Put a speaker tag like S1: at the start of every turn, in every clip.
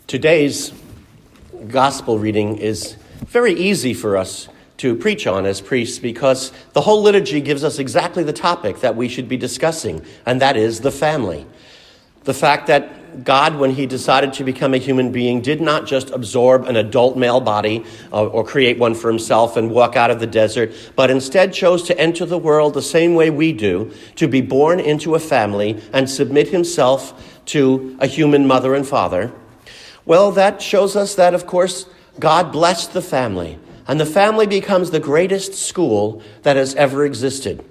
S1: Today's gospel reading is very easy for us to preach on as priests because the whole liturgy gives us exactly the topic that we should be discussing, and that is the family. The fact that God, when he decided to become a human being, did not just absorb an adult male body or create one for himself and walk out of the desert, but instead chose to enter the world the same way we do, to be born into a family and submit himself to a human mother and father. Well, that shows us that, of course, God blessed the family, and the family becomes the greatest school that has ever existed.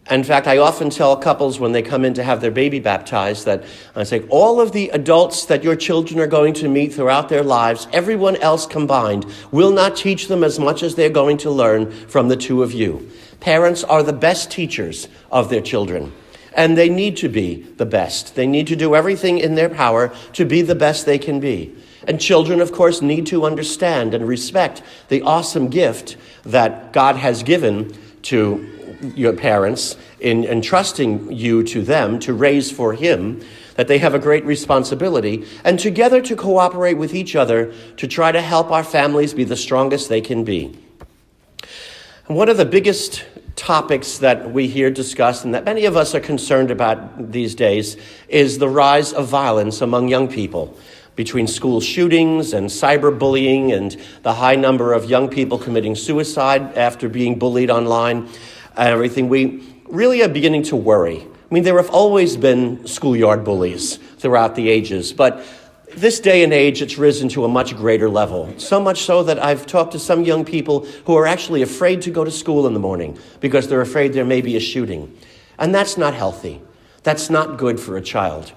S1: In fact, I often tell couples when they come in to have their baby baptized that I say, all of the adults that your children are going to meet throughout their lives, everyone else combined, will not teach them as much as they're going to learn from the two of you. Parents are the best teachers of their children. And they need to be the best. They need to do everything in their power to be the best they can be. And children, of course, need to understand and respect the awesome gift that God has given to your parents in entrusting you to them to raise for him, that they have a great responsibility, and together to cooperate with each other to try to help our families be the strongest they can be. And one of the biggest topics that we hear discussed and that many of us are concerned about these days is the rise of violence among young people, between school shootings and cyberbullying and the high number of young people committing suicide after being bullied online and everything. We really are beginning to worry. I mean, there have always been schoolyard bullies throughout the ages, but this day and age, it's risen to a much greater level. So much so that I've talked to some young people who are actually afraid to go to school in the morning because they're afraid there may be a shooting. And that's not healthy. That's not good for a child.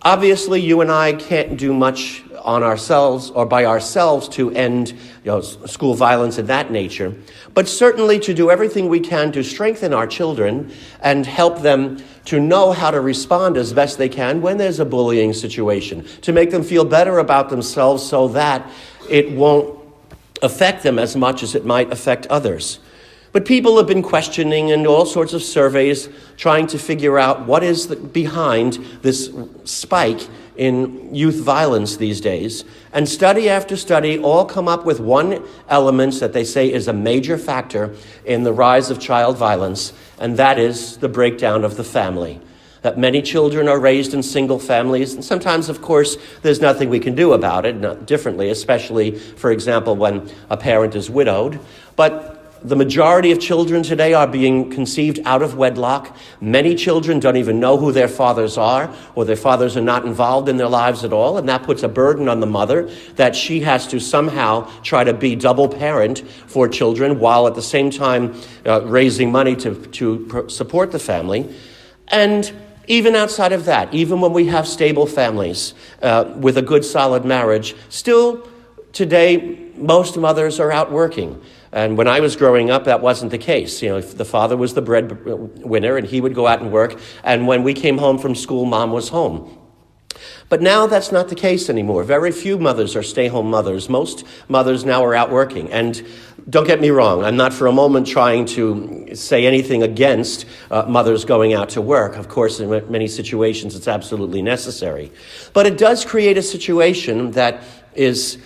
S1: Obviously, you and I can't do much on ourselves or by ourselves to end school violence of that nature, but certainly to do everything we can to strengthen our children and help them to know how to respond as best they can when there's a bullying situation, to make them feel better about themselves so that it won't affect them as much as it might affect others. But people have been questioning and all sorts of surveys trying to figure out what is behind this spike in youth violence these days. And study after study all come up with one element that they say is a major factor in the rise of child violence, and that is the breakdown of the family. That many children are raised in single families, and sometimes, of course, there's nothing we can do about it, not differently, especially, for example, when a parent is widowed. But the majority of children today are being conceived out of wedlock. Many children don't even know who their fathers are, or their fathers are not involved in their lives at all, and that puts a burden on the mother that she has to somehow try to be double parent for children while at the same time raising money to support the family. And even outside of that, even when we have stable families with a good solid marriage, still today most mothers are out working. And when I was growing up, that wasn't the case. The father was the breadwinner, and he would go out and work. And when we came home from school, mom was home. But now that's not the case anymore. Very few mothers are stay-home mothers. Most mothers now are out working. And don't get me wrong, I'm not for a moment trying to say anything against mothers going out to work. Of course, in many situations, it's absolutely necessary. But it does create a situation that is,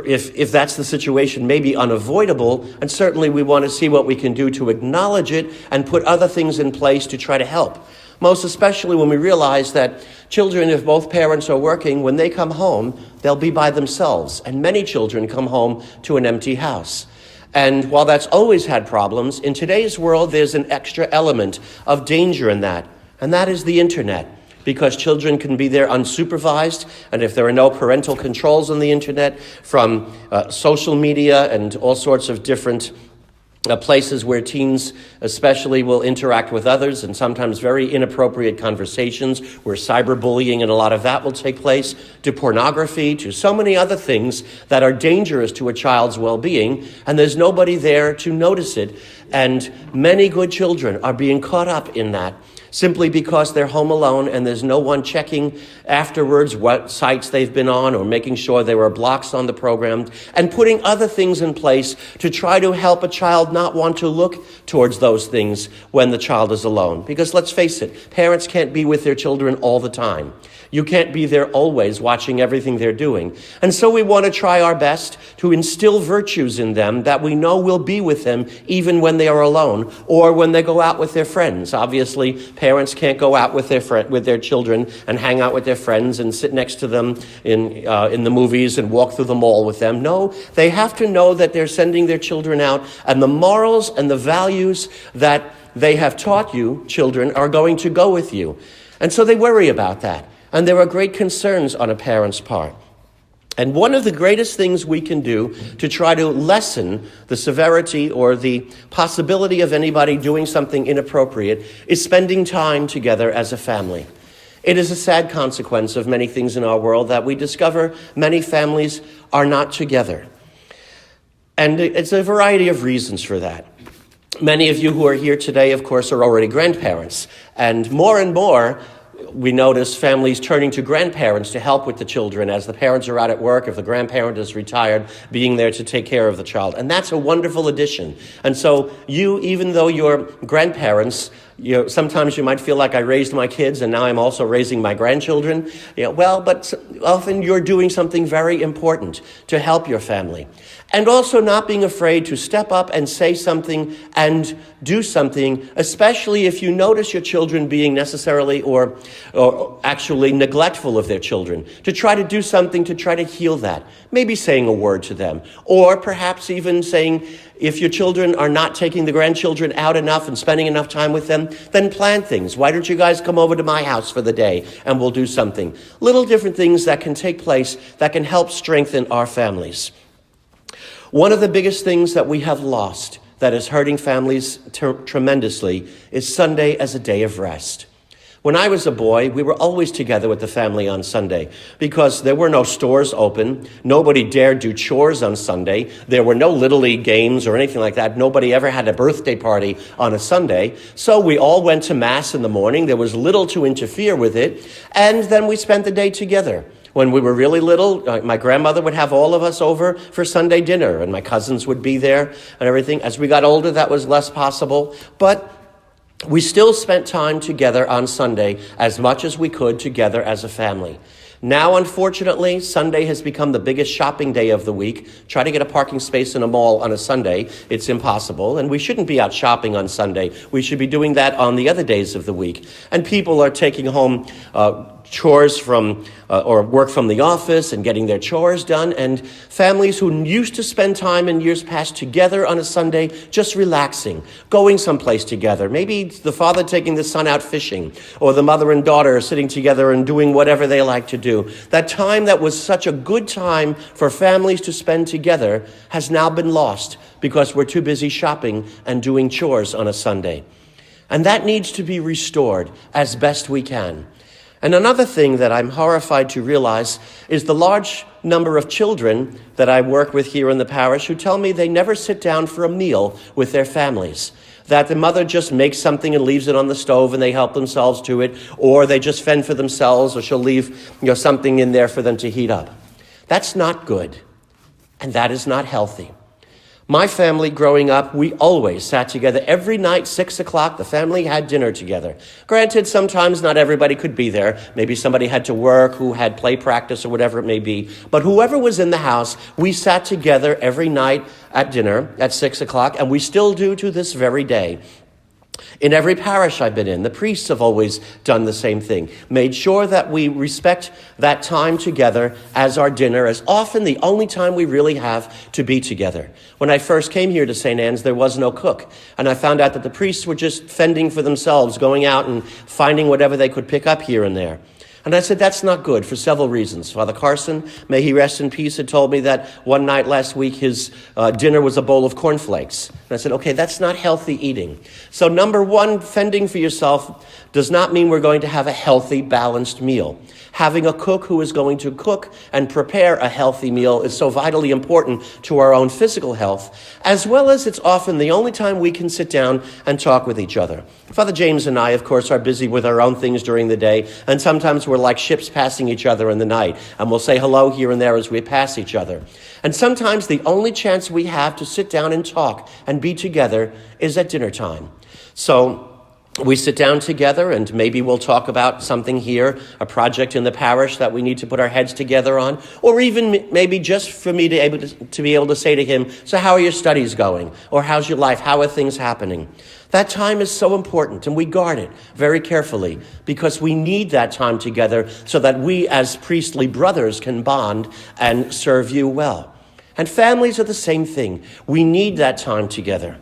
S1: if that's the situation, maybe unavoidable, and certainly we want to see what we can do to acknowledge it and put other things in place to try to help. Most especially when we realize that children, if both parents are working, when they come home, they'll be by themselves. And many children come home to an empty house. And while that's always had problems, in today's world, there's an extra element of danger in that, and that is the internet. Because children can be there unsupervised, and if there are no parental controls on the internet from social media and all sorts of different places where teens especially will interact with others, and sometimes very inappropriate conversations where cyberbullying and a lot of that will take place, to pornography, to so many other things that are dangerous to a child's well-being, and there's nobody there to notice it. And many good children are being caught up in that simply because they're home alone and there's no one checking afterwards what sites they've been on or making sure there were blocks on the program, and putting other things in place to try to help a child not want to look towards those things when the child is alone. Because let's face it, parents can't be with their children all the time. You can't be there always watching everything they're doing. And so we want to try our best to instill virtues in them that we know will be with them even when they are alone or when they go out with their friends. Obviously, parents can't go out with their children and hang out with their friends and sit next to them in the movies and walk through the mall with them. No, they have to know that they're sending their children out, and the morals and the values that they have taught you, children, are going to go with you. And so they worry about that. And there are great concerns on a parent's part. And one of the greatest things we can do to try to lessen the severity or the possibility of anybody doing something inappropriate is spending time together as a family. It is a sad consequence of many things in our world that we discover many families are not together. And it's a variety of reasons for that. Many of you who are here today, of course, are already grandparents. And more, we notice families turning to grandparents to help with the children as the parents are out at work, if the grandparent is retired, being there to take care of the child. And that's a wonderful addition. And so you, even though you're grandparents, sometimes you might feel like I raised my kids and now I'm also raising my grandchildren. But often you're doing something very important to help your family. And also not being afraid to step up and say something and do something, especially if you notice your children being necessarily or actually neglectful of their children, to try to do something to try to heal that. Maybe saying a word to them, or perhaps even saying, if your children are not taking the grandchildren out enough and spending enough time with them, then plan things. Why don't you guys come over to my house for the day and we'll do something? Little different things that can take place that can help strengthen our families. One of the biggest things that we have lost that is hurting families tremendously is Sunday as a day of rest. When I was a boy, we were always together with the family on Sunday because there were no stores open. Nobody dared do chores on Sunday. There were no Little League games or anything like that. Nobody ever had a birthday party on a Sunday. So we all went to Mass in the morning. There was little to interfere with it. And then we spent the day together. When we were really little, my grandmother would have all of us over for Sunday dinner, and my cousins would be there and everything. As we got older, that was less possible. But we still spent time together on Sunday as much as we could together as a family. Now, unfortunately, Sunday has become the biggest shopping day of the week. Try to get a parking space in a mall on a Sunday. It's impossible. And we shouldn't be out shopping on Sunday. We should be doing that on the other days of the week. And people are taking home chores or work from the office and getting their chores done. And families who used to spend time in years past together on a Sunday, just relaxing, going someplace together. Maybe the father taking the son out fishing, or the mother and daughter sitting together and doing whatever they like to do. That time that was such a good time for families to spend together has now been lost because we're too busy shopping and doing chores on a Sunday. And that needs to be restored as best we can. And another thing that I'm horrified to realize is the large number of children that I work with here in the parish who tell me they never sit down for a meal with their families. That the mother just makes something and leaves it on the stove and they help themselves to it, or they just fend for themselves, or she'll leave something in there for them to heat up. That's not good, and that is not healthy. My family growing up, we always sat together every night, 6 o'clock, the family had dinner together. Granted, sometimes not everybody could be there. Maybe somebody had to work, who had play practice or whatever it may be. But whoever was in the house, we sat together every night at dinner at 6 o'clock, and we still do to this very day. In every parish I've been in, the priests have always done the same thing, made sure that we respect that time together as our dinner, as often the only time we really have to be together. When I first came here to St. Anne's, there was no cook, and I found out that the priests were just fending for themselves, going out and finding whatever they could pick up here and there. And I said, that's not good for several reasons. Father Carson, may he rest in peace, had told me that one night last week his dinner was a bowl of cornflakes. And I said, okay, that's not healthy eating. So number one, fending for yourself does not mean we're going to have a healthy, balanced meal. Having a cook who is going to cook and prepare a healthy meal is so vitally important to our own physical health, as well as it's often the only time we can sit down and talk with each other. Father James and I, of course, are busy with our own things during the day, and sometimes we're like ships passing each other in the night, and we'll say hello here and there as we pass each other. And sometimes the only chance we have to sit down and talk and be together is at dinner time. So We sit down together and maybe we'll talk about something here, a project in the parish that we need to put our heads together on, or even maybe just for me to be able to say to him, so how are your studies going? Or how's your life? How are things happening? That time is so important, and we guard it very carefully because we need that time together so that we as priestly brothers can bond and serve you well. And families are the same thing. We need that time together.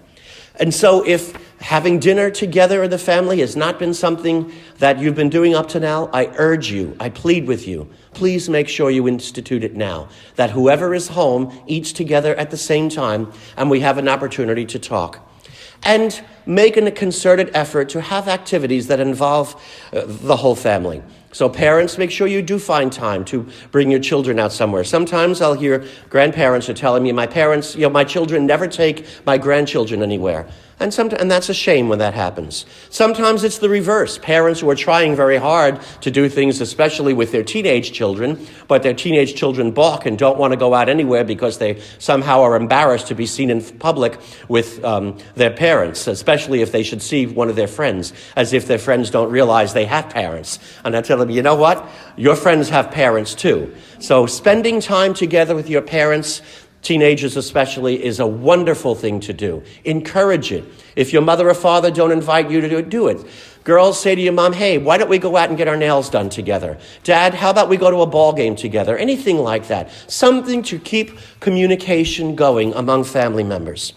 S1: And so if having dinner together in the family has not been something that you've been doing up to now, I urge you, I plead with you, please make sure you institute it now, that whoever is home eats together at the same time and we have an opportunity to talk. And make a concerted effort to have activities that involve the whole family. So parents, make sure you do find time to bring your children out somewhere. Sometimes I'll hear grandparents are telling me, my children never take my grandchildren anywhere. And that's a shame when that happens. Sometimes it's the reverse. Parents who are trying very hard to do things, especially with their teenage children, but their teenage children balk and don't want to go out anywhere because they somehow are embarrassed to be seen in public with their parents, especially if they should see one of their friends, as if their friends don't realize they have parents. And I tell them, you know what? Your friends have parents too. So spending time together with your parents, teenagers especially, is a wonderful thing to do. Encourage it. If your mother or father don't invite you to do it. Girls, say to your mom, hey, why don't we go out and get our nails done together? Dad, how about we go to a ball game together? Anything like that. Something to keep communication going among family members.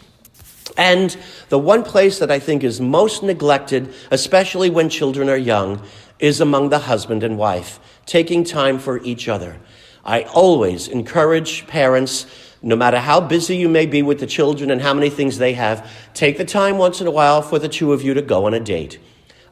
S1: And the one place that I think is most neglected, especially when children are young, is among the husband and wife, taking time for each other. I always encourage parents, no matter how busy you may be with the children and how many things they have, take the time once in a while for the two of you to go on a date.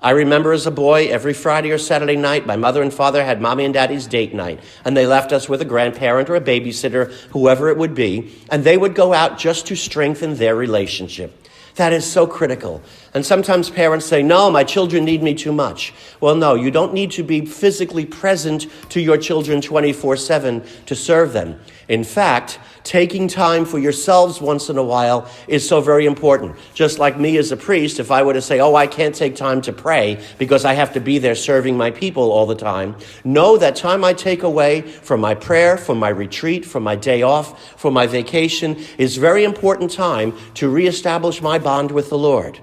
S1: I remember as a boy, every Friday or Saturday night, my mother and father had mommy and daddy's date night, and they left us with a grandparent or a babysitter, whoever it would be, and they would go out just to strengthen their relationship. That is so critical. And sometimes parents say, no, my children need me too much. Well, no, you don't need to be physically present to your children 24/7 to serve them. In fact, taking time for yourselves once in a while is so very important. Just like me as a priest, if I were to say, I can't take time to pray because I have to be there serving my people all the time, know that time I take away from my prayer, from my retreat, from my day off, from my vacation is very important time to reestablish my bond with the Lord.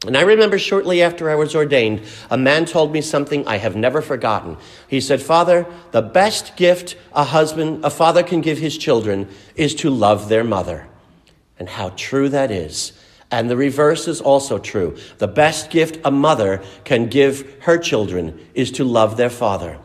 S1: And I remember shortly after I was ordained, a man told me something I have never forgotten. He said, Father, the best gift a father can give his children is to love their mother. And how true that is. And the reverse is also true. The best gift a mother can give her children is to love their father.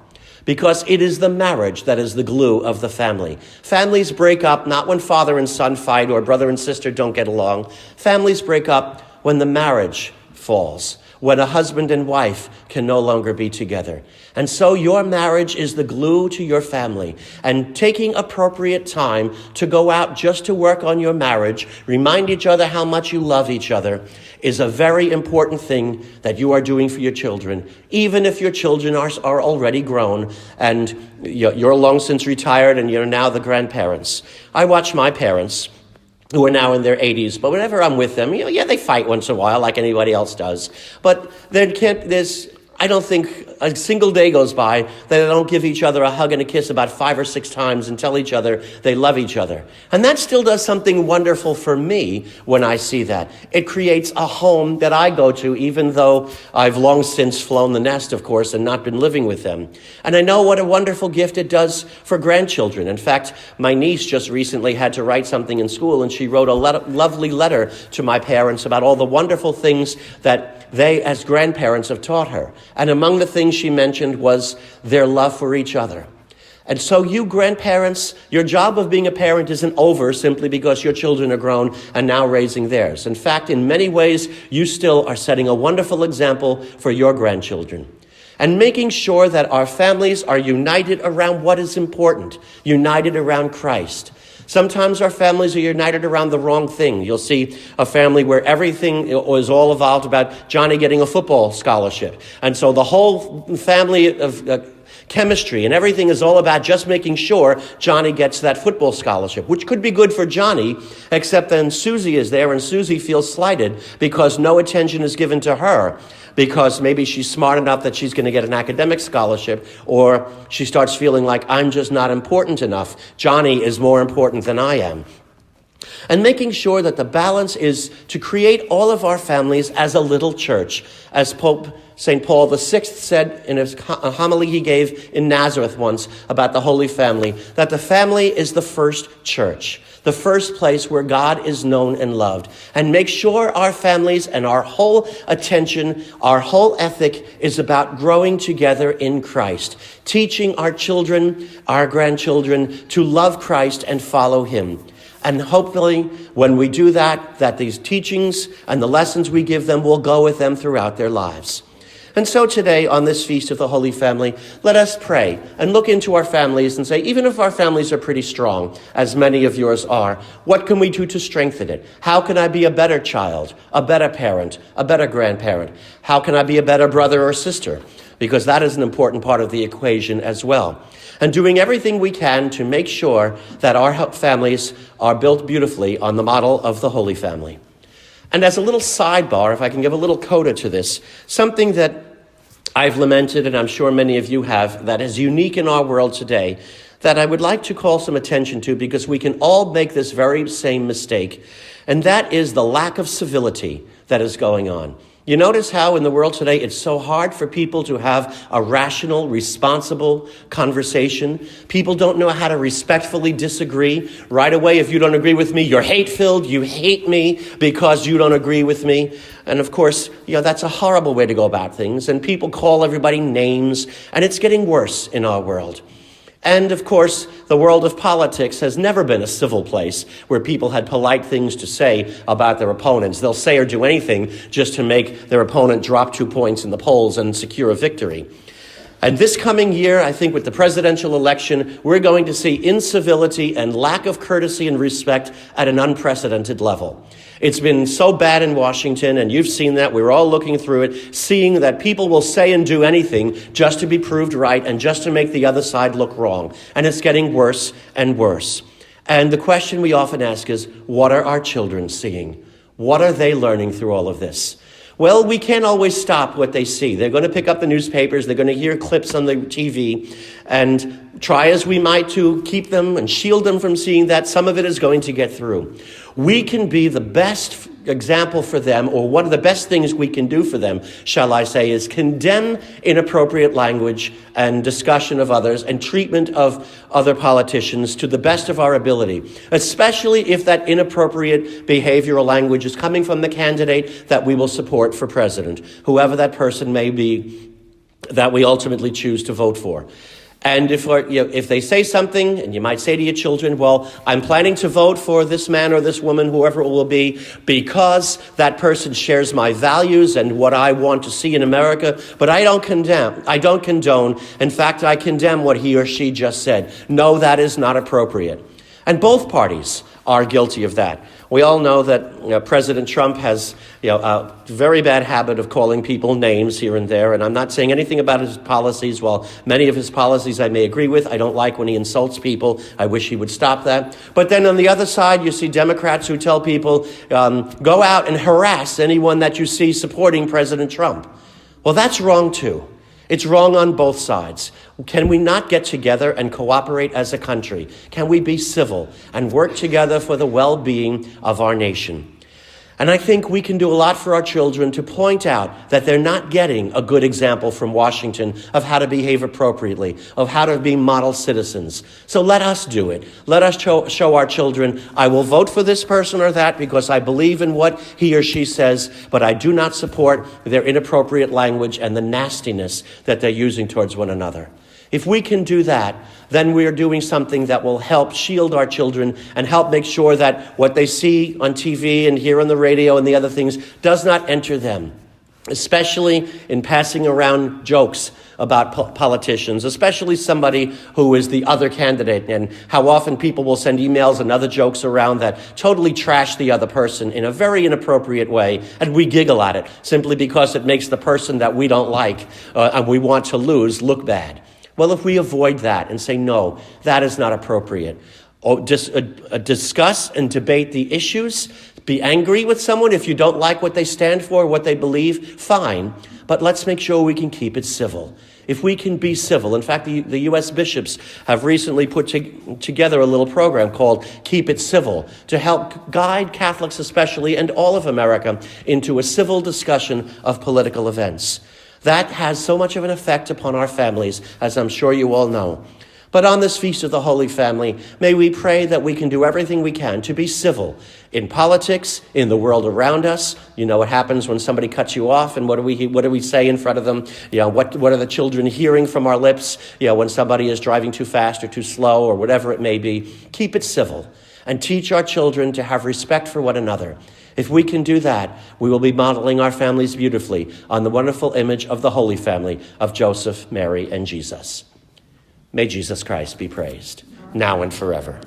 S1: Because it is the marriage that is the glue of the family. Families break up not when father and son fight or brother and sister don't get along. Families break up when the marriage falls, when a husband and wife can no longer be together. And so your marriage is the glue to your family. And taking appropriate time to go out just to work on your marriage, remind each other how much you love each other, is a very important thing that you are doing for your children, even if your children are already grown and you're long since retired and you're now the grandparents. I watch my parents, who are now in their 80s, but whenever I'm with them, they fight once in a while like anybody else does. But I don't think a single day goes by that they don't give each other a hug and a kiss about 5 or 6 times and tell each other they love each other. And that still does something wonderful for me when I see that. It creates a home that I go to, even though I've long since flown the nest, of course, and not been living with them. And I know what a wonderful gift it does for grandchildren. In fact, my niece just recently had to write something in school, and she wrote a lovely letter to my parents about all the wonderful things that they, as grandparents, have taught her. And among the things she mentioned was their love for each other. And so you grandparents, your job of being a parent isn't over simply because your children are grown and now raising theirs. In fact, in many ways, you still are setting a wonderful example for your grandchildren. And making sure that our families are united around what is important, united around Christ. Sometimes our families are united around the wrong thing. You'll see a family where everything is all evolved about Johnny getting a football scholarship. And so the whole family chemistry, and everything is all about just making sure Johnny gets that football scholarship, which could be good for Johnny, except then Susie is there and Susie feels slighted because no attention is given to her, because maybe she's smart enough that she's going to get an academic scholarship, or she starts feeling like I'm just not important enough. Johnny is more important than I am. And making sure that the balance is to create all of our families as a little church, as Pope St. Paul VI said in a homily he gave in Nazareth once about the Holy Family, that the family is the first church, the first place where God is known and loved. And make sure our families and our whole attention, our whole ethic is about growing together in Christ, teaching our children, our grandchildren to love Christ and follow him. And hopefully, when we do that, that these teachings and the lessons we give them will go with them throughout their lives. And so today, on this Feast of the Holy Family, let us pray and look into our families and say, even if our families are pretty strong, as many of yours are, what can we do to strengthen it? How can I be a better child, a better parent, a better grandparent? How can I be a better brother or sister? Because that is an important part of the equation as well. And doing everything we can to make sure that our families are built beautifully on the model of the Holy Family. And as a little sidebar, if I can give a little coda to this, something that I've lamented, and I'm sure many of you have, that is unique in our world today, that I would like to call some attention to, because we can all make this very same mistake, and that is the lack of civility that is going on. You notice how in the world today it's so hard for people to have a rational, responsible conversation. People don't know how to respectfully disagree. Right away, if you don't agree with me, you're hate-filled. You hate me because you don't agree with me. And of course, that's a horrible way to go about things. And people call everybody names, and it's getting worse in our world. And of course, the world of politics has never been a civil place where people had polite things to say about their opponents. They'll say or do anything just to make their opponent drop 2 points in the polls and secure a victory. And this coming year, I think with the presidential election, we're going to see incivility and lack of courtesy and respect at an unprecedented level. It's been so bad in Washington, and you've seen that. We're all looking through it, seeing that people will say and do anything just to be proved right and just to make the other side look wrong. And it's getting worse and worse. And the question we often ask is, what are our children seeing? What are they learning through all of this? Well, we can't always stop what they see. They're going to pick up the newspapers. They're going to hear clips on the TV. And try as we might to keep them and shield them from seeing that, some of it is going to get through. We can be the best example for them, or one of the best things we can do for them, shall I say, is condemn inappropriate language and discussion of others and treatment of other politicians to the best of our ability, especially if that inappropriate behavioral language is coming from the candidate that we will support for president, whoever that person may be that we ultimately choose to vote for. And if they say something, and you might say to your children, well, I'm planning to vote for this man or this woman, whoever it will be, because that person shares my values and what I want to see in America, but I don't condone. In fact, I condemn what he or she just said. No, that is not appropriate. And both parties are guilty of that. We all know that President Trump has a very bad habit of calling people names here and there, and I'm not saying anything about his policies. While many of his policies I may agree with, I don't like when he insults people. I wish he would stop that. But then on the other side, you see Democrats who tell people, go out and harass anyone that you see supporting President Trump. Well, that's wrong too. It's wrong on both sides. Can we not get together and cooperate as a country? Can we be civil and work together for the well-being of our nation? And I think we can do a lot for our children to point out that they're not getting a good example from Washington of how to behave appropriately, of how to be model citizens. So let us do it. Let us show our children, I will vote for this person or that because I believe in what he or she says, but I do not support their inappropriate language and the nastiness that they're using towards one another. If we can do that, then we are doing something that will help shield our children and help make sure that what they see on TV and hear on the radio and the other things does not enter them, especially in passing around jokes about politicians, especially somebody who is the other candidate, and how often people will send emails and other jokes around that totally trash the other person in a very inappropriate way, and we giggle at it simply because it makes the person that we don't like and we want to lose look bad. Well, if we avoid that and say, no, that is not appropriate, or just discuss and debate the issues, be angry with someone if you don't like what they stand for, what they believe, fine, but let's make sure we can keep it civil. If we can be civil, in fact, the U.S. bishops have recently put together a little program called Keep It Civil to help guide Catholics especially and all of America into a civil discussion of political events. That has so much of an effect upon our families, as I'm sure you all know. But on this Feast of the Holy Family, may we pray that we can do everything we can to be civil in politics, in the world around us. You know what happens when somebody cuts you off, and what do we say in front of them? What are the children hearing from our lips? When somebody is driving too fast or too slow or whatever it may be. Keep it civil and teach our children to have respect for one another. If we can do that, we will be modeling our families beautifully on the wonderful image of the Holy Family of Joseph, Mary, and Jesus. May Jesus Christ be praised, now and forever.